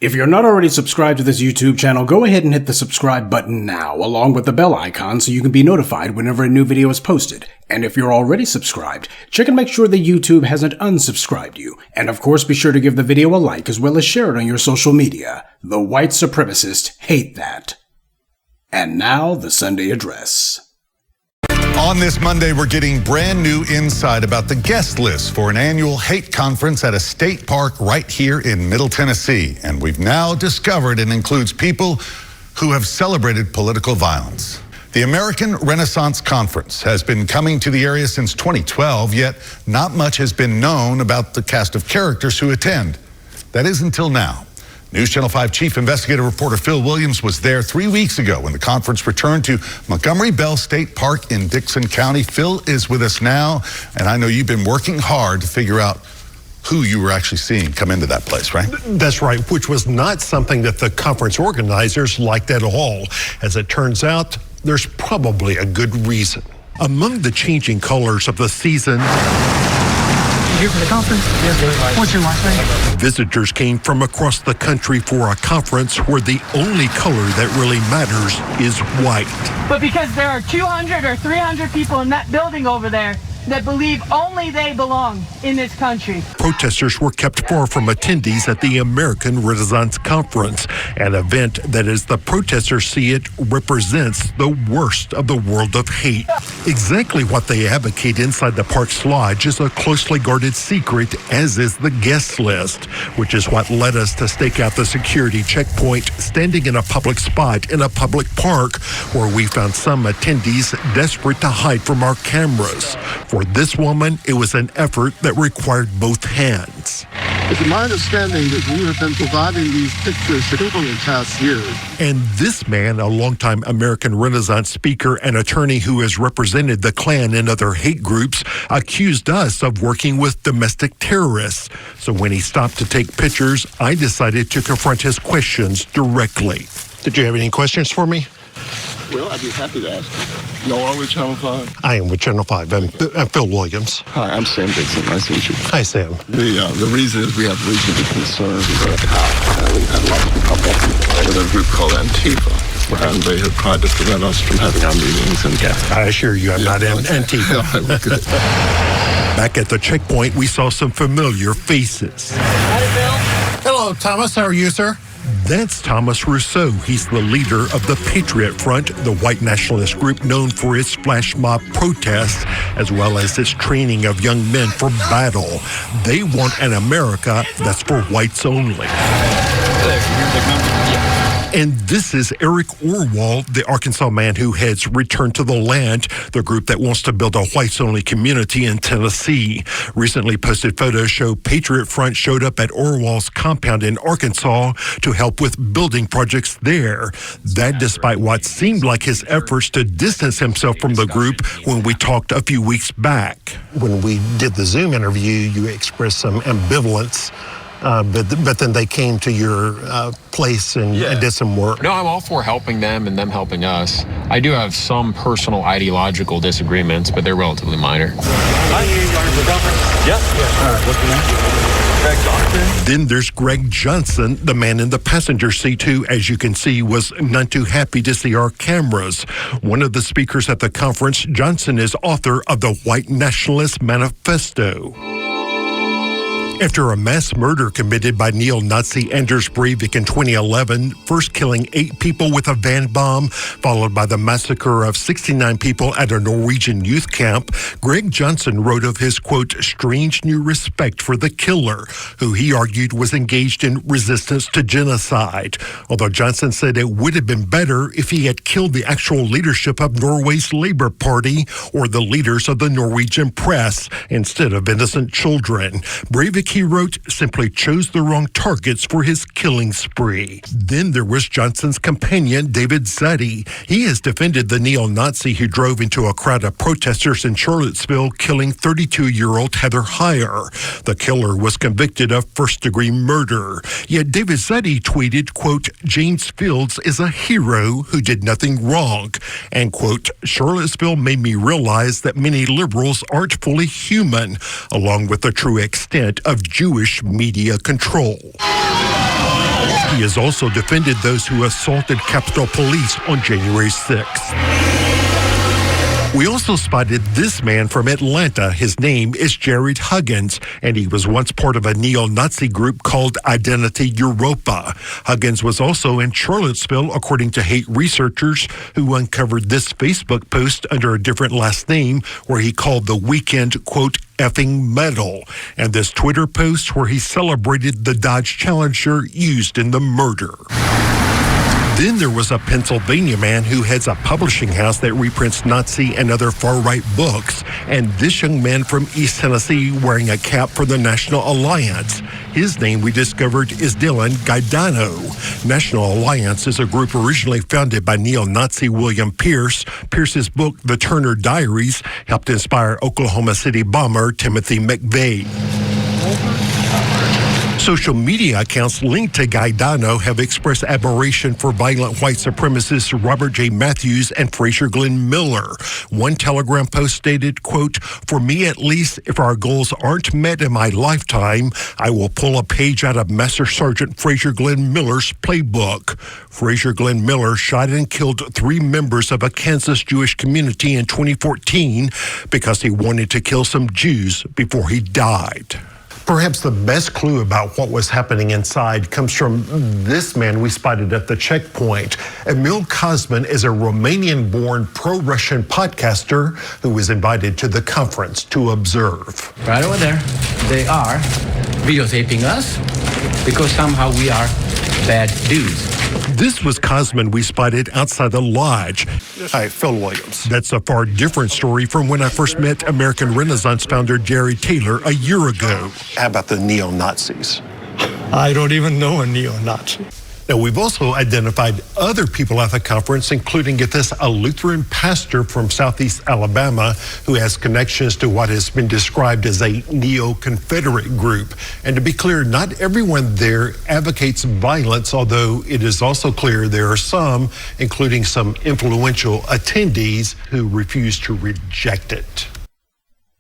If you're not already subscribed to this YouTube channel, go ahead and hit the subscribe button now, along with the bell icon so you can be notified whenever a new video is posted. And if you're already subscribed, check and make sure that YouTube hasn't unsubscribed you. And of course, be sure to give the video a like as well as share it on your social media. The white supremacists hate that. And now, the Sunday Address. On this Monday, we're getting brand new insight about the guest list for an annual hate conference at a state park right here in Middle Tennessee. And we've now discovered it includes people who have celebrated political violence. The American Renaissance Conference has been coming to the area since 2012, yet not much has been known about the cast of characters who attend. That is until now. News Channel 5 Chief Investigative Reporter Phil Williams was there 3 weeks ago when the conference returned to Montgomery Bell State Park in Dickson County. Phil is with us now, and I know you've been working hard to figure out who you were actually seeing come into that place, right? That's right, which was not something that the conference organizers liked at all. As it turns out, there's probably a good reason. Among the changing colors of the season, here for the conference? Yes, what's your last name? Visitors came from across the country for a conference where the only color that really matters is white. But because there are 200 or 300 people in that building over there that believe only they belong in this country. Protesters were kept far from attendees at the American Renaissance Conference, an event that, as the protesters see it, represents the worst of the world of hate. Exactly what they advocate inside the park's lodge is a closely guarded secret, as is the guest list, which is what led us to stake out the security checkpoint standing in a public spot in a public park where we found some attendees desperate to hide from our cameras. For this woman, it was an effort that required both hands. It's my understanding that you have been providing these pictures to people in the past years. And this man, a longtime American Renaissance speaker and attorney who has represented the Klan and other hate groups, accused us of working with domestic terrorists. So when he stopped to take pictures, I decided to confront his questions directly. Did you have any questions for me? Well, I'd be happy to ask. You are with Channel 5? I am with Channel 5. I'm Phil Williams. Hi, I'm Sam Dixon. Nice to meet you. Hi, Sam. The reason is we have reason to be concerned about how we've had a lot of people come up with a group called Antifa. And they have tried to prevent us from having our meetings. And I assure you, I'm not Antifa. Back at the checkpoint, we saw some familiar faces. Howdy, Phil. Hello, Thomas. How are you, sir? That's Thomas Rousseau. He's the leader of the Patriot Front, the white nationalist group known for its flash mob protests, as well as its training of young men for battle. They want an America that's for whites only. And this is Eric Orwell, the Arkansas man who heads Return to the Land, the group that wants to build a whites-only community in Tennessee. Recently posted photos show Patriot Front showed up at Orwell's compound in Arkansas to help with building projects there. That despite what seemed like his efforts to distance himself from the group when we talked a few weeks back. When we did the Zoom interview, you expressed some ambivalence. But then they came to your place and did some work. No, I'm all for helping them and them helping us. I do have some personal ideological disagreements, but they're relatively minor. Then there's Greg Johnson, the man in the passenger seat who, as you can see, was none too happy to see our cameras. One of the speakers at the conference, Johnson is author of the White Nationalist Manifesto. After a mass murder committed by neo-Nazi Anders Breivik in 2011, first killing 8 people with a van bomb, followed by the massacre of 69 people at a Norwegian youth camp, Greg Johnson wrote of his, quote, strange new respect for the killer, who he argued was engaged in resistance to genocide. Although Johnson said it would have been better if he had killed the actual leadership of Norway's Labour Party or the leaders of the Norwegian press instead of innocent children. Breivik, he wrote, simply chose the wrong targets for his killing spree. Then there was Johnson's companion, David Zuddy. He has defended the neo-Nazi who drove into a crowd of protesters in Charlottesville, killing 32-year-old Heather Heyer. The killer was convicted of first-degree murder. Yet David Zuddy tweeted, quote, James Fields is a hero who did nothing wrong. And, quote, Charlottesville made me realize that many liberals aren't fully human, along with the true extent of Jewish media control. He has also defended those who assaulted Capitol Police on January 6th. We also spotted this man from Atlanta. His name is Jared Huggins, and he was once part of a neo-Nazi group called Identity Europa. Huggins was also in Charlottesville, according to hate researchers who uncovered this Facebook post under a different last name where he called the weekend, quote, effing metal, and this Twitter post where he celebrated the Dodge Challenger used in the murder. Then there was a Pennsylvania man who heads a publishing house that reprints Nazi and other far-right books, and this young man from East Tennessee wearing a cap for the National Alliance. His name, we discovered, is Dylan Gaidano. National Alliance is a group originally founded by neo-Nazi William Pierce. Pierce's book, The Turner Diaries, helped inspire Oklahoma City bomber Timothy McVeigh. Social media accounts linked to Gaidano have expressed admiration for violent white supremacists Robert J. Matthews and Fraser Glenn Miller. One Telegram post stated, quote, "For me at least, if our goals aren't met in my lifetime, I will pull a page out of Master Sergeant Fraser Glenn Miller's playbook." Fraser Glenn Miller shot and killed 3 members of a Kansas Jewish community in 2014 because he wanted to kill some Jews before he died. Perhaps the best clue about what was happening inside comes from this man we spotted at the checkpoint. Emil Kosman is a Romanian-born pro-Russian podcaster who was invited to the conference to observe. Right over there, they are videotaping us because somehow we are bad dudes. This was Kosman we spotted outside the lodge. Hi, Phil Williams. That's a far different story from when I first met American Renaissance founder Jerry Taylor a year ago. How about the neo-Nazis? I don't even know a neo-Nazi. Now, we've also identified other people at the conference, including, get this, a Lutheran pastor from Southeast Alabama who has connections to what has been described as a neo-Confederate group. And to be clear, not everyone there advocates violence, although it is also clear there are some, including some influential attendees, who refuse to reject it.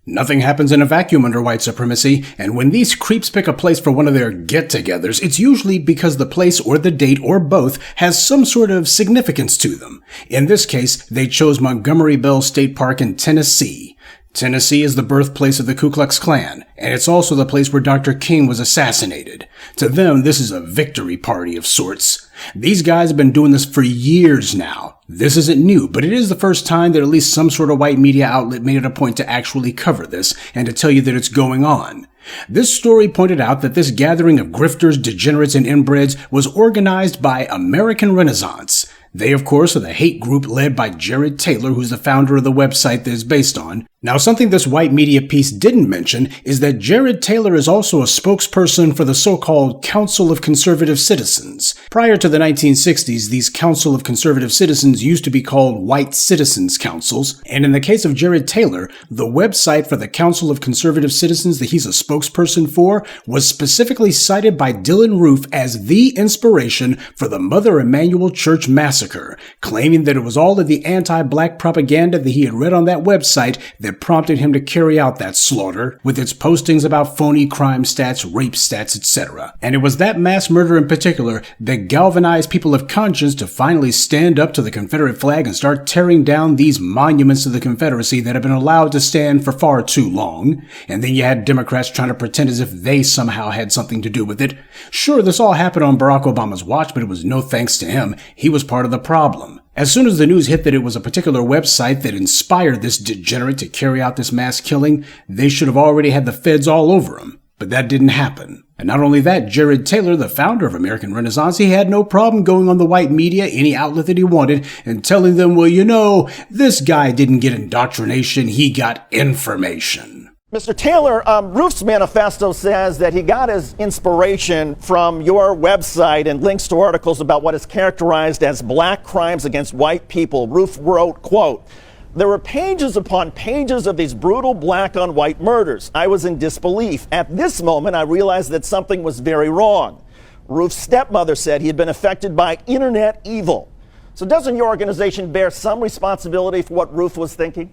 Nothing happens in a vacuum under white supremacy, and when these creeps pick a place for one of their get-togethers, it's usually because the place or the date or both has some sort of significance to them. In this case, they chose Montgomery Bell State Park in Tennessee. Tennessee is the birthplace of the Ku Klux Klan, and it's also the place where Dr. King was assassinated. To them, this is a victory party of sorts. These guys have been doing this for years now. This isn't new, but it is the first time that at least some sort of white media outlet made it a point to actually cover this and to tell you that it's going on. This story pointed out that this gathering of grifters, degenerates, and inbreds was organized by American Renaissance. They, of course, are the hate group led by Jared Taylor, who's the founder of the website that is based on. Now, something this white media piece didn't mention is that Jared Taylor is also a spokesperson for the so-called Council of Conservative Citizens. Prior to the 1960s, these Council of Conservative Citizens used to be called White Citizens Councils, and in the case of Jared Taylor, the website for the Council of Conservative Citizens that he's a spokesperson for was specifically cited by Dylan Roof as the inspiration for the Mother Emanuel Church Massacre, claiming that it was all of the anti-black propaganda that he had read on that website that prompted him to carry out that slaughter, with its postings about phony crime stats, rape stats, etc. And it was that mass murder in particular that galvanized people of conscience to finally stand up to the Confederate flag and start tearing down these monuments to the Confederacy that have been allowed to stand for far too long. And then you had Democrats trying to pretend as if they somehow had something to do with it. Sure, this all happened on Barack Obama's watch, but it was no thanks to him. He was part of the problem. As soon as the news hit that it was a particular website that inspired this degenerate to carry out this mass killing, they should have already had the feds all over him. But that didn't happen. And not only that, Jared Taylor, the founder of American Renaissance, he had no problem going on the white media, any outlet that he wanted, and telling them, well, you know, this guy didn't get indoctrination, he got information. Mr. Taylor, Roof's manifesto says that he got his inspiration from your website and links to articles about what is characterized as black crimes against white people. Roof wrote, quote, "There were pages upon pages of these brutal black on white murders. I was in disbelief. At this moment, I realized that something was very wrong." Roof's stepmother said he had been affected by internet evil. So doesn't your organization bear some responsibility for what Roof was thinking?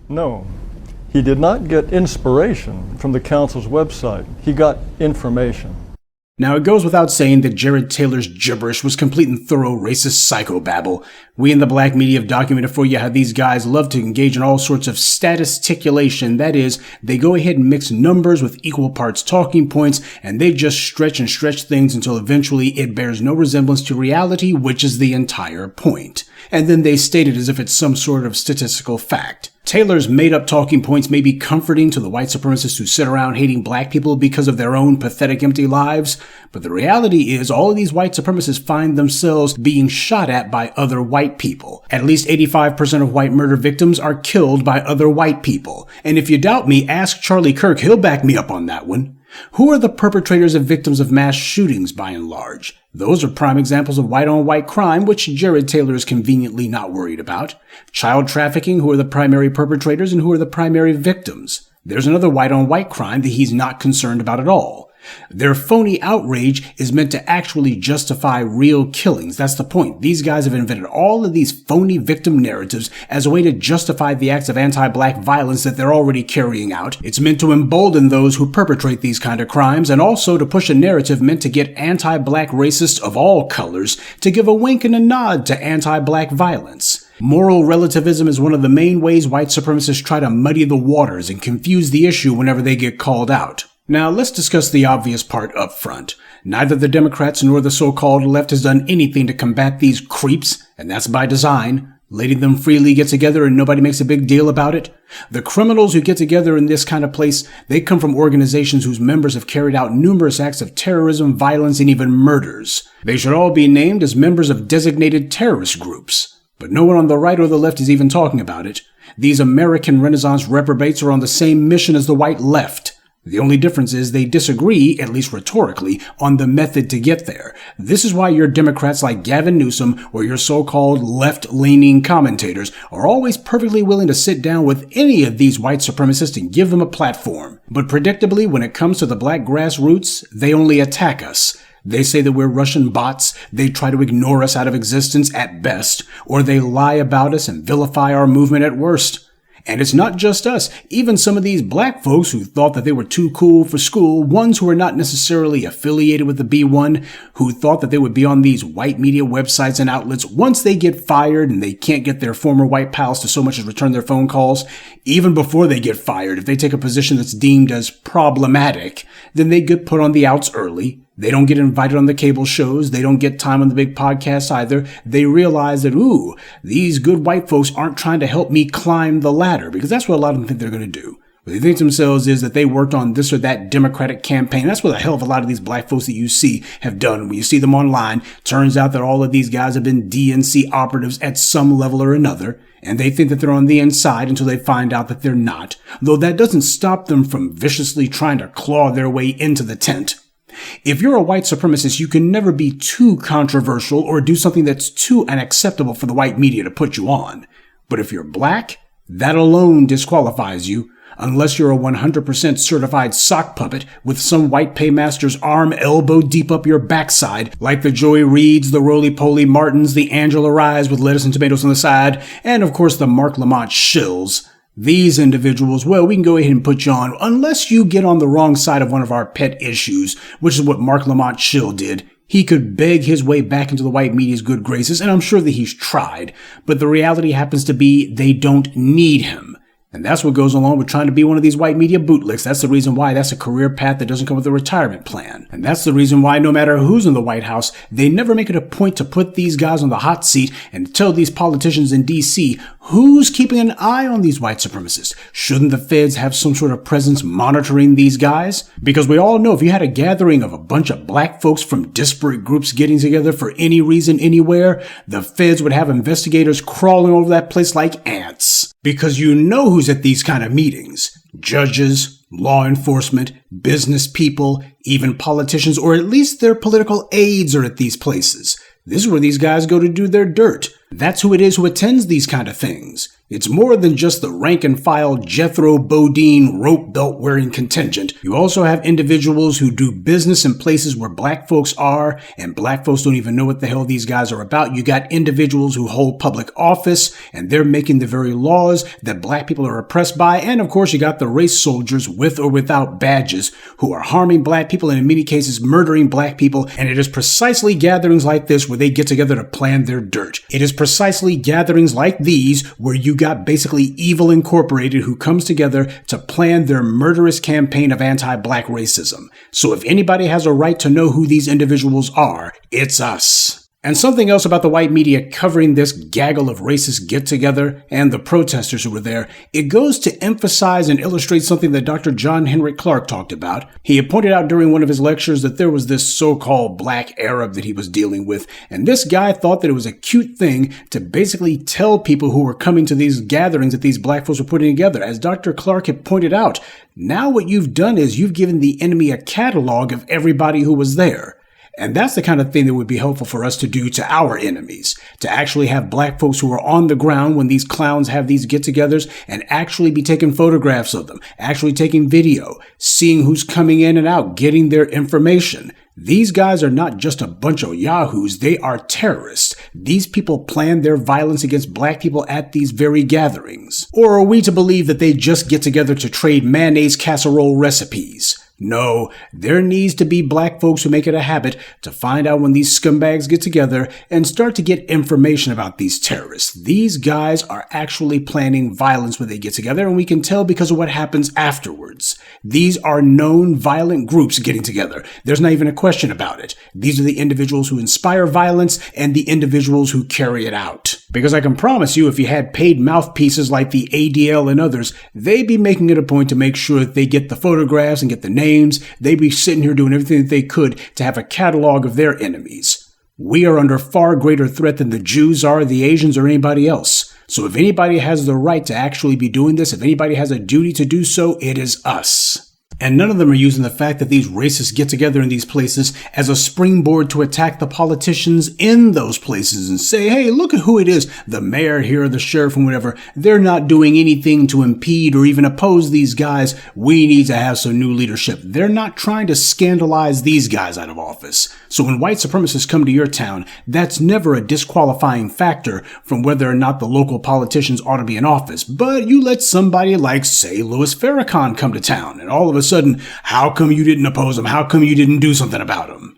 No, he did not get inspiration from the council's website. He got information. Now, it goes without saying that Jared Taylor's gibberish was complete and thorough racist psychobabble. We in the black media have documented for you how these guys love to engage in all sorts of statisticulation. That is, they go ahead and mix numbers with equal parts talking points, and they just stretch and stretch things until eventually it bears no resemblance to reality, which is the entire point. And then they state it as if it's some sort of statistical fact. Taylor's made-up talking points may be comforting to the white supremacists who sit around hating black people because of their own pathetic, empty lives, but the reality is all of these white supremacists find themselves being shot at by other white people. At least 85% of white murder victims are killed by other white people. And if you doubt me, ask Charlie Kirk, he'll back me up on that one. Who are the perpetrators and victims of mass shootings, by and large? Those are prime examples of white-on-white crime, which Jared Taylor is conveniently not worried about. Child trafficking, who are the primary perpetrators and who are the primary victims? There's another white-on-white crime that he's not concerned about at all. Their phony outrage is meant to actually justify real killings. That's the point. These guys have invented all of these phony victim narratives as a way to justify the acts of anti-black violence that they're already carrying out. It's meant to embolden those who perpetrate these kind of crimes, and also to push a narrative meant to get anti-black racists of all colors to give a wink and a nod to anti-black violence. Moral relativism is one of the main ways white supremacists try to muddy the waters and confuse the issue whenever they get called out. Now, let's discuss the obvious part up front. Neither the Democrats nor the so-called left has done anything to combat these creeps, and that's by design. Letting them freely get together and nobody makes a big deal about it. The criminals who get together in this kind of place, they come from organizations whose members have carried out numerous acts of terrorism, violence, and even murders. They should all be named as members of designated terrorist groups. But no one on the right or the left is even talking about it. These American Renaissance reprobates are on the same mission as the white left. The only difference is they disagree, at least rhetorically, on the method to get there. This is why your Democrats like Gavin Newsom or your so-called left-leaning commentators are always perfectly willing to sit down with any of these white supremacists and give them a platform. But predictably, when it comes to the black grassroots, they only attack us. They say that we're Russian bots, they try to ignore us out of existence at best, or they lie about us and vilify our movement at worst. And it's not just us. Even some of these black folks who thought that they were too cool for school, ones who are not necessarily affiliated with the B1, who thought that they would be on these white media websites and outlets, once they get fired and they can't get their former white pals to so much as return their phone calls, even before they get fired, if they take a position that's deemed as problematic, then they get put on the outs early. They don't get invited on the cable shows. They don't get time on the big podcasts either. They realize that, these good white folks aren't trying to help me climb the ladder, because that's what a lot of them think they're going to do. What they think to themselves is that they worked on this or that Democratic campaign. That's what a hell of a lot of these black folks that you see have done. When you see them online, turns out that all of these guys have been DNC operatives at some level or another, and they think that they're on the inside until they find out that they're not, though that doesn't stop them from viciously trying to claw their way into the tent. If you're a white supremacist, you can never be too controversial or do something that's too unacceptable for the white media to put you on. But if you're black, that alone disqualifies you, unless you're a 100% certified sock puppet with some white paymaster's arm elbow deep up your backside, like the Joy Reids, the Roly-Poly Martins, the Angela Ryes with lettuce and tomatoes on the side, and of course the Mark Lamont shills. These individuals, well, we can go ahead and put you on, unless you get on the wrong side of one of our pet issues, which is what Mark Lamont Schill did. He could beg his way back into the white media's good graces, and I'm sure that he's tried, but the reality happens to be they don't need him. And that's what goes along with trying to be one of these white media bootlicks. That's the reason why that's a career path that doesn't come with a retirement plan. And that's the reason why no matter who's in the White House, they never make it a point to put these guys on the hot seat and tell these politicians in D.C. who's keeping an eye on these white supremacists. Shouldn't the feds have some sort of presence monitoring these guys? Because we all know if you had a gathering of a bunch of black folks from disparate groups getting together for any reason anywhere, the feds would have investigators crawling over that place like ants. Because you know who's at these kind of meetings. Judges, law enforcement, business people, even politicians, or at least their political aides are at these places. This is where these guys go to do their dirt. That's who it is who attends these kind of things. It's more than just the rank-and-file Jethro Bodine rope belt-wearing contingent. You also have individuals who do business in places where black folks are, and black folks don't even know what the hell these guys are about. You got individuals who hold public office, and they're making the very laws that black people are oppressed by. And of course, you got the race soldiers with or without badges who are harming black people and in many cases murdering black people. And it is precisely gatherings like this where they get together to plan their dirt. It is precisely gatherings like these where you got basically Evil Incorporated who comes together to plan their murderous campaign of anti-black racism. So if anybody has a right to know who these individuals are, it's us. And something else about the white media covering this gaggle of racist get-together and the protesters who were there, it goes to emphasize and illustrate something that Dr. John Henrik Clarke talked about. He had pointed out during one of his lectures that there was this so-called black Arab that he was dealing with, and this guy thought that it was a cute thing to basically tell people who were coming to these gatherings that these black folks were putting together. As Dr. Clarke had pointed out, now what you've done is you've given the enemy a catalog of everybody who was there. And that's the kind of thing that would be helpful for us to do to our enemies, to actually have black folks who are on the ground when these clowns have these get-togethers and actually be taking photographs of them, actually taking video, seeing who's coming in and out, getting their information. These guys are not just a bunch of yahoos, they are terrorists. These people plan their violence against black people at these very gatherings. Or are we to believe that they just get together to trade mayonnaise casserole recipes? No, there needs to be black folks who make it a habit to find out when these scumbags get together and start to get information about these terrorists. These guys are actually planning violence when they get together, and we can tell because of what happens afterwards. These are known violent groups getting together. There's not even a question about it. These are the individuals who inspire violence and the individuals who carry it out. Because I can promise you, if you had paid mouthpieces like the ADL and others, they'd be making it a point to make sure that they get the photographs and get the names. They'd be sitting here doing everything that they could to have a catalog of their enemies. We are under far greater threat than the Jews are, the Asians, or anybody else. So if anybody has the right to actually be doing this, if anybody has a duty to do so, it is us. And none of them are using the fact that these racists get together in these places as a springboard to attack the politicians in those places and say, hey, look at who it is, the mayor here, the sheriff, and whatever. They're not doing anything to impede or even oppose these guys. We need to have some new leadership. They're not trying to scandalize these guys out of office. So when white supremacists come to your town, that's never a disqualifying factor from whether or not the local politicians ought to be in office. But you let somebody like, say, Louis Farrakhan come to town, and all of a sudden, how come you didn't oppose him? How come you didn't do something about him?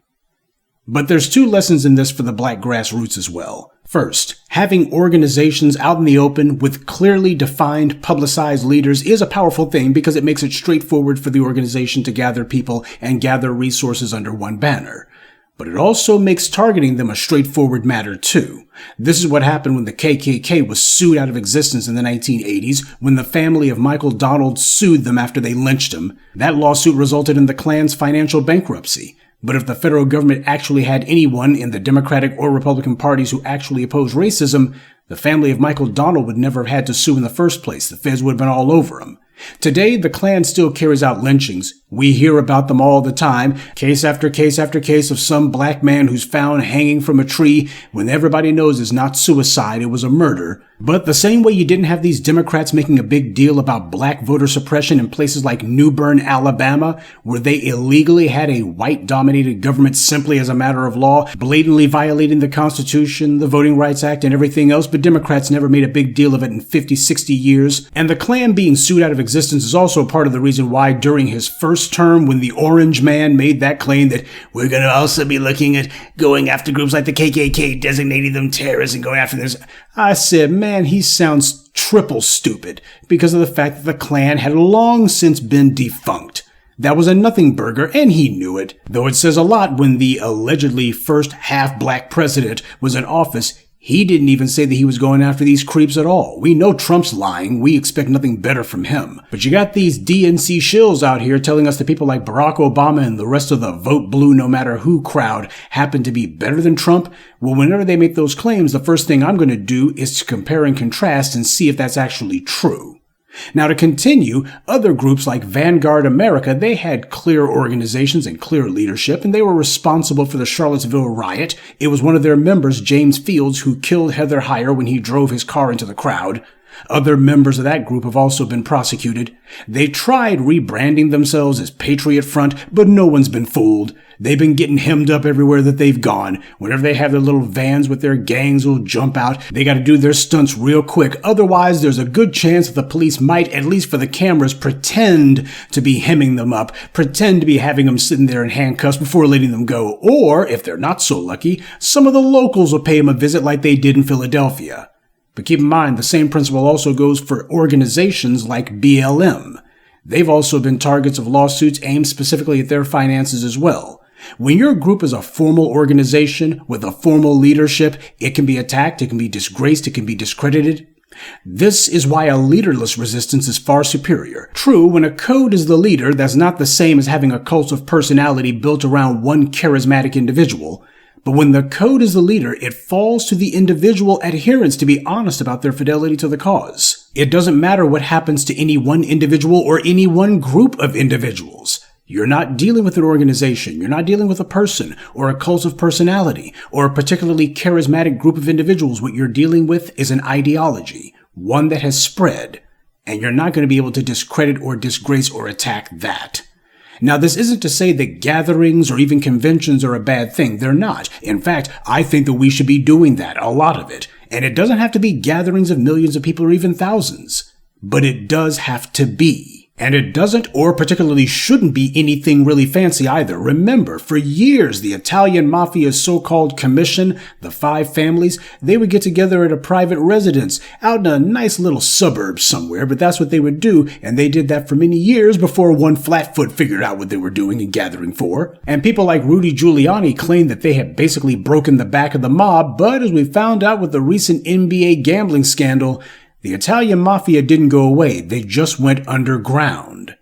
But there's two lessons in this for the black grassroots as well. First, having organizations out in the open with clearly defined, publicized leaders is a powerful thing because it makes it straightforward for the organization to gather people and gather resources under one banner. But it also makes targeting them a straightforward matter too. This is what happened when the KKK was sued out of existence in the 1980s, when the family of Michael Donald sued them after they lynched him. That lawsuit resulted in the Klan's financial bankruptcy. But if the federal government actually had anyone in the Democratic or Republican parties who actually opposed racism, the family of Michael Donald would never have had to sue in the first place. The feds would have been all over him. Today, the Klan still carries out lynchings. We hear about them all the time, case after case after case of some black man who's found hanging from a tree when everybody knows it's not suicide, it was a murder. But the same way you didn't have these Democrats making a big deal about black voter suppression in places like New Bern, Alabama, where they illegally had a white-dominated government simply as a matter of law, blatantly violating the Constitution, the Voting Rights Act, and everything else, but Democrats never made a big deal of it in 50, 60 years. And the Klan being sued out of existence is also part of the reason why during his first term, when the Orange Man made that claim that we're going to also be looking at going after groups like the KKK, designating them terrorists and going after this, I said, man, he sounds triple stupid because of the fact that the Klan had long since been defunct. That was a nothing burger, and he knew it. Though it says a lot when the allegedly first half-black president was in office, he didn't even say that he was going after these creeps at all. We know Trump's lying. We expect nothing better from him. But you got these DNC shills out here telling us that people like Barack Obama and the rest of the vote blue no matter who crowd happen to be better than Trump. Well, whenever they make those claims, the first thing I'm going to do is to compare and contrast and see if that's actually true. Now, to continue, other groups like Vanguard America, they had clear organizations and clear leadership, and they were responsible for the Charlottesville riot. It was one of their members, James Fields, who killed Heather Heyer when he drove his car into the crowd. Other members of that group have also been prosecuted. They tried rebranding themselves as Patriot Front, but no one's been fooled. They've been getting hemmed up everywhere that they've gone. Whenever they have their little vans with their gangs will jump out, they got to do their stunts real quick. Otherwise, there's a good chance that the police might, at least for the cameras, pretend to be hemming them up, pretend to be having them sitting there in handcuffs before letting them go. Or, if they're not so lucky, some of the locals will pay them a visit like they did in Philadelphia. But keep in mind, the same principle also goes for organizations like BLM. They've also been targets of lawsuits aimed specifically at their finances as well. When your group is a formal organization with a formal leadership, it can be attacked, it can be disgraced, it can be discredited. This is why a leaderless resistance is far superior. True, when a code is the leader, that's not the same as having a cult of personality built around one charismatic individual. But when the code is the leader, it falls to the individual adherents to be honest about their fidelity to the cause. It doesn't matter what happens to any one individual or any one group of individuals. You're not dealing with an organization, you're not dealing with a person or a cult of personality or a particularly charismatic group of individuals. What you're dealing with is an ideology, one that has spread, and you're not going to be able to discredit or disgrace or attack that. Now, this isn't to say that gatherings or even conventions are a bad thing. They're not. In fact, I think that we should be doing that, a lot of it. And it doesn't have to be gatherings of millions of people or even thousands. But it does have to be. And it doesn't or particularly shouldn't be anything really fancy either. Remember, for years, the Italian Mafia's so-called commission, the five families, they would get together at a private residence out in a nice little suburb somewhere, but that's what they would do, and they did that for many years before one flatfoot figured out what they were doing and gathering for. And people like Rudy Giuliani claimed that they had basically broken the back of the mob, but as we found out with the recent NBA gambling scandal, the Italian Mafia didn't go away, they just went underground.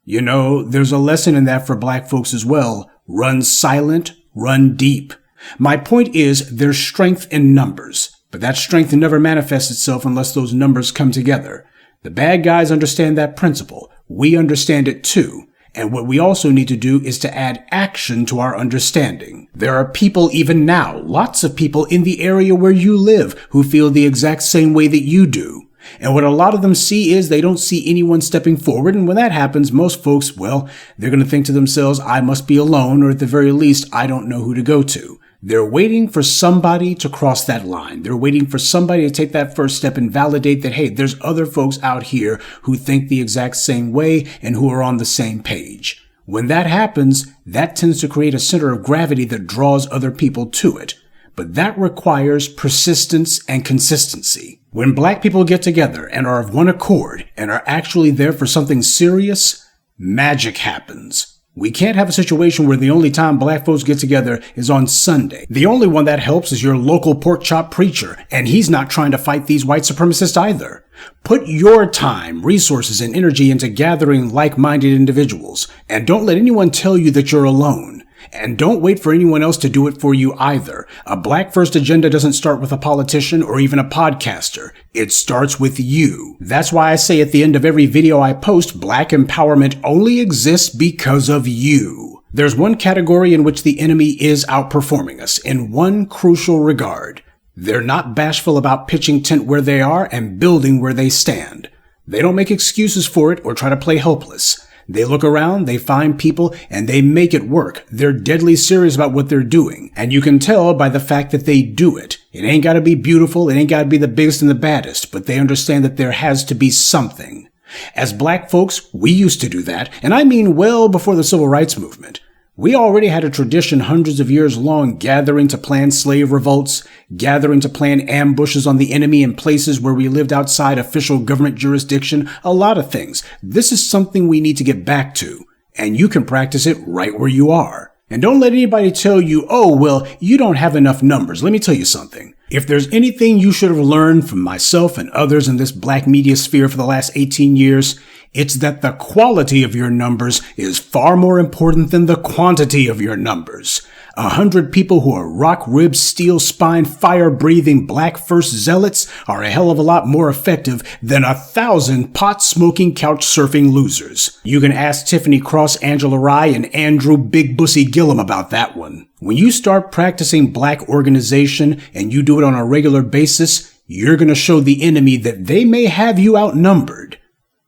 You know, there's a lesson in that for black folks as well. Run silent, run deep. My point is, there's strength in numbers, but that strength never manifests itself unless those numbers come together. The bad guys understand that principle. We understand it too. And what we also need to do is to add action to our understanding. There are people even now, lots of people in the area where you live, who feel the exact same way that you do. And what a lot of them see is they don't see anyone stepping forward. And when that happens, most folks, well, they're going to think to themselves, I must be alone, or at the very least, I don't know who to go to. They're waiting for somebody to cross that line. They're waiting for somebody to take that first step and validate that, hey, there's other folks out here who think the exact same way and who are on the same page. When that happens, that tends to create a center of gravity that draws other people to it. But that requires persistence and consistency. When black people get together and are of one accord and are actually there for something serious, magic happens. We can't have a situation where the only time black folks get together is on Sunday. The only one that helps is your local pork chop preacher, and he's not trying to fight these white supremacists either. Put your time, resources, and energy into gathering like-minded individuals, and don't let anyone tell you that you're alone. And don't wait for anyone else to do it for you either. A Black First agenda doesn't start with a politician or even a podcaster. It starts with you. That's why I say at the end of every video I post, Black empowerment only exists because of you. There's one category in which the enemy is outperforming us in one crucial regard. They're not bashful about pitching tent where they are and building where they stand. They don't make excuses for it or try to play hopeless. They look around, they find people, and they make it work. They're deadly serious about what they're doing. And you can tell by the fact that they do it. It ain't gotta be beautiful, it ain't gotta be the biggest and the baddest, but they understand that there has to be something. As black folks, we used to do that, and I mean well before the civil rights movement. We already had a tradition hundreds of years long gathering to plan slave revolts, gathering to plan ambushes on the enemy in places where we lived outside official government jurisdiction, a lot of things. This is something we need to get back to, and you can practice it right where you are. And don't let anybody tell you, oh, well, you don't have enough numbers. Let me tell you something. If there's anything you should have learned from myself and others in this black media sphere for the last 18 years, it's that the quality of your numbers is far more important than the quantity of your numbers. 100 people who are rock-ribbed, steel-spine, fire-breathing, black-first zealots are a hell of a lot more effective than 1,000 pot-smoking, couch-surfing losers. You can ask Tiffany Cross, Angela Rye, and Andrew Big Bussy Gillum about that one. When you start practicing black organization and you do it on a regular basis, you're going to show the enemy that they may have you outnumbered,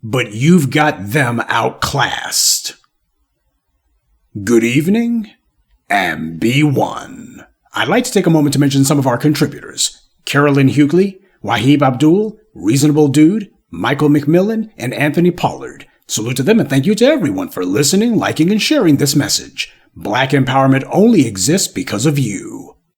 but you've got them outclassed. Good evening, and be one. I'd like to take a moment to mention some of our contributors: Carolyn Hughley, Wahib Abdul, Reasonable Dude, Michael McMillan, and Anthony Pollard. Salute to them and thank you to everyone for listening, liking, and sharing this message. Black empowerment only exists because of you.